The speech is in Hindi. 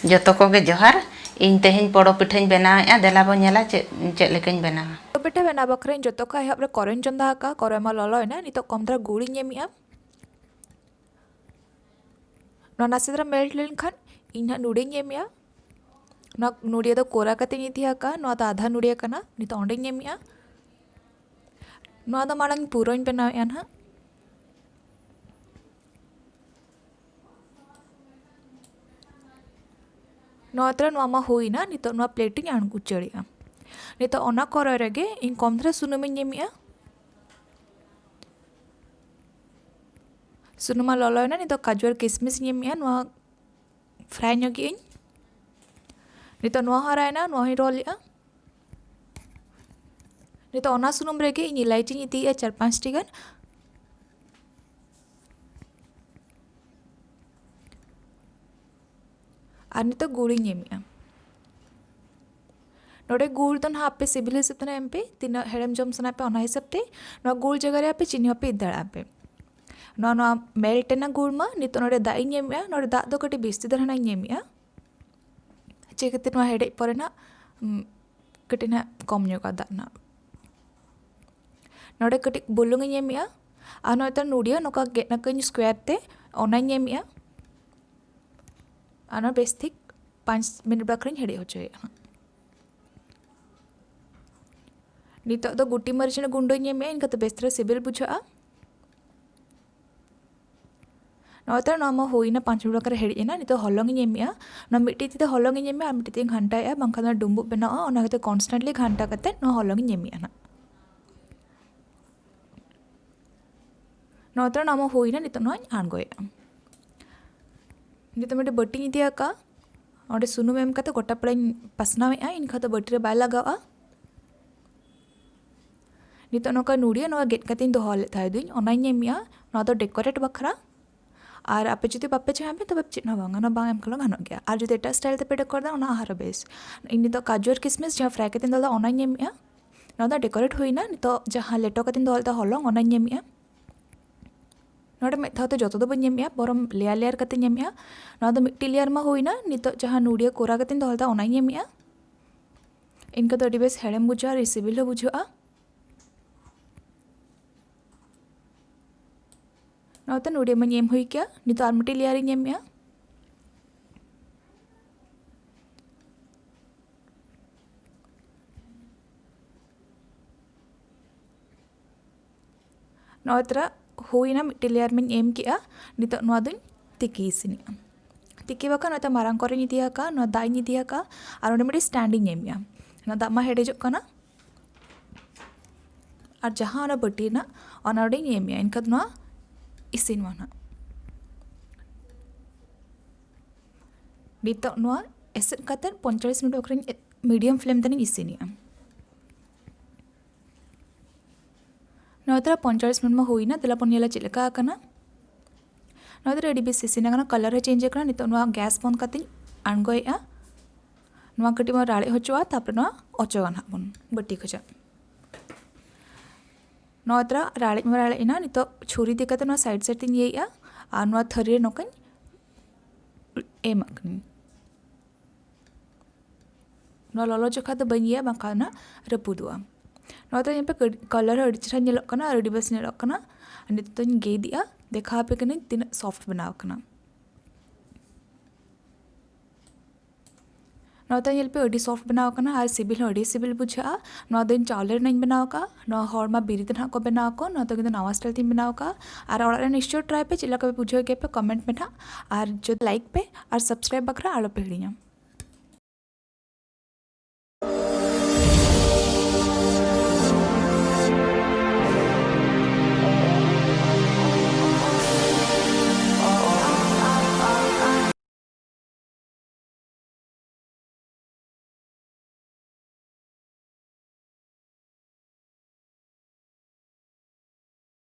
जतो कोगे जोहार इन तेहें पड़ो पिठाई बनावेआ देला बो नेला चेद लेकानी बनावा पड़ो पिठा बना बखरा जतो का एहब रे करें चंदा का करे मा ललोयना नितो कम धरा गुड़ी एमिया नो नासे धरा मेल्ट लेन खान इन नुड़ी एमिया नो नुड़िया दो कोरा कते इदिया का नो दा आधा नुड़िया कना नितो ओंडे एमिया नो दा माड़ांग पूरोñ बनावेआ ना नोतरा नोमा होइना नितो नो प्लेट इन आणगु चड़िया नितो ओना करे रेगे इन कम धरा सुनुम एमिया सुनुमा ललोयना नितो काजू और किसमिस एमिया नो फ्राई ñogi इन नितो नो हरायना नो हि रोलिया नितो ओना सुनुम रेगे इन इलायची इदिया 4-5 टी गान और नितो गुड़ी एमिया नोडे गुड़ तो ना आपे सिबिल हिसाब ते एमपे तीना हेड़म जम सना पे ओना हिसाब ते नो गुड़ जगह रे आपे चीनी पे इदड़ा पे नो नो मेल्ट ना गुड़ मा नितो नोडे दा इन एमिया नोडे दा दो कटी बेस्ती दरना इन एमिया चेकते नो हेडे परे ना कटी ना कम ñoga दा ना नोडे कटी बुलुंग इन एमिया आ नो त नुडिया नोका गेट ना कइन स्क्वायर ते ओना इन एमिया आना बेस्टिक 5 मिनट बखरा हेड़े होचोया नितो दो गुटी मरीच गुंडो एमिया इनका तो बेस्तर सिबिल बुझा नोता नोमा होइना 5 मिनट बखरा हेड़ेना नितो हलंग एमिया नो मिट्टी ते हलंग एमिया मिट्टी ते घंटाया बांखा डुम्बु बनाओ ओना कते कॉन्स्टेंटली घंटा कते नो हलंग एमिया ना नोता नोमा होइना नितो नो आणगोया नितो मेटे बटी दिया का और सुनुम एम कते गोटा पड़ा पसनावेआ इनका तो बटी रे बाय लगावा नितो नोका नुड़िया नो गेट कते दोहो ले थाय दुई ओना एमिया नो दो डेकोरेट बखरा और आपे जुदी बापे चाहे तब चिना बांगा ना बांग एम कलो गानो गया और जुदी एटा स्टाइल ते पे डेकोर दा ओना आहार बेस इन नितो काजू और किसमिस जहाँ फ्राई कते दला ओना एमिया नो दा डेकोरेट होइना नितो जहाँ लेटो कते दोल दा हलंग ओना एमिया नोडे में थाते जतो दो बन एमिया बरम लेयर लेयर कते एमिया नो दो मिट्टी लेयर मा होइना नितो जहाँ नुड़िया कोरा कते दोल दा ओना एमिया इनका तो अडी बेस हेड़म बुझा रेसिबिल बुझा नोते नुड़िया मन एम हुई क्या नितो आर मिट्टी लेयर एमिया नोतरा होइना मिट्टी लेयर में एम किया नितो नोआ दुन तिकी इसिनिया तिकी बका नोता मारांग करे निदिया का नो दाई निदिया का और ओने मिट्टी स्टैंडिंग एमिया नो दा मा हेडे जो कना और जहाँ ओना बटी ना ओना ओडे एमिया इनका नोआ इसिन वाना नितो नोआ एसेट कते 45 मिनट ओकरे मीडियम फ्लेम तने इसिनिया नोतरा 45 मिनट में होइना तेला Paniala Chilka आकना नोतरा ready base इसिना colour है चेंज आकना नितो नोआ गैस बंद कते आणगोया नोआ कटी मा राळे होचोआ तापर नोआ ओचोगा ना बन बटी खजा नोतरा राळे मा राळे इना नितो छुरी दे कते नोआ साइड साइड तिन येया आ नोआ थरी रे नोकन एम आकनी नोआ ललो चोखा तो बनिया बाकाना रपुदुआ नोता यहाँ पे कलर अड़ी चेहरा नेलोग कना अड़ी बेस नेलोग कना नितो तो गे दिया देखा पे कने तीन सॉफ्ट बनाव कना नोता ये पे अड़ी सॉफ्ट बनाव कना और सिबिल अड़ी सिबिल बुझा नो दिन चावल नहीं बनाव का नो हरमा बिरी तन को बनाव को नो तो किंतु नवा स्टाइल तीन बनाव का और ओड़ा निश्चय ट्राई पे चिल्ला के बुझो के पे कमेंट में ना और जो लाइक पे और सब्सक्राइब बकरा आलो पे हिड़िया।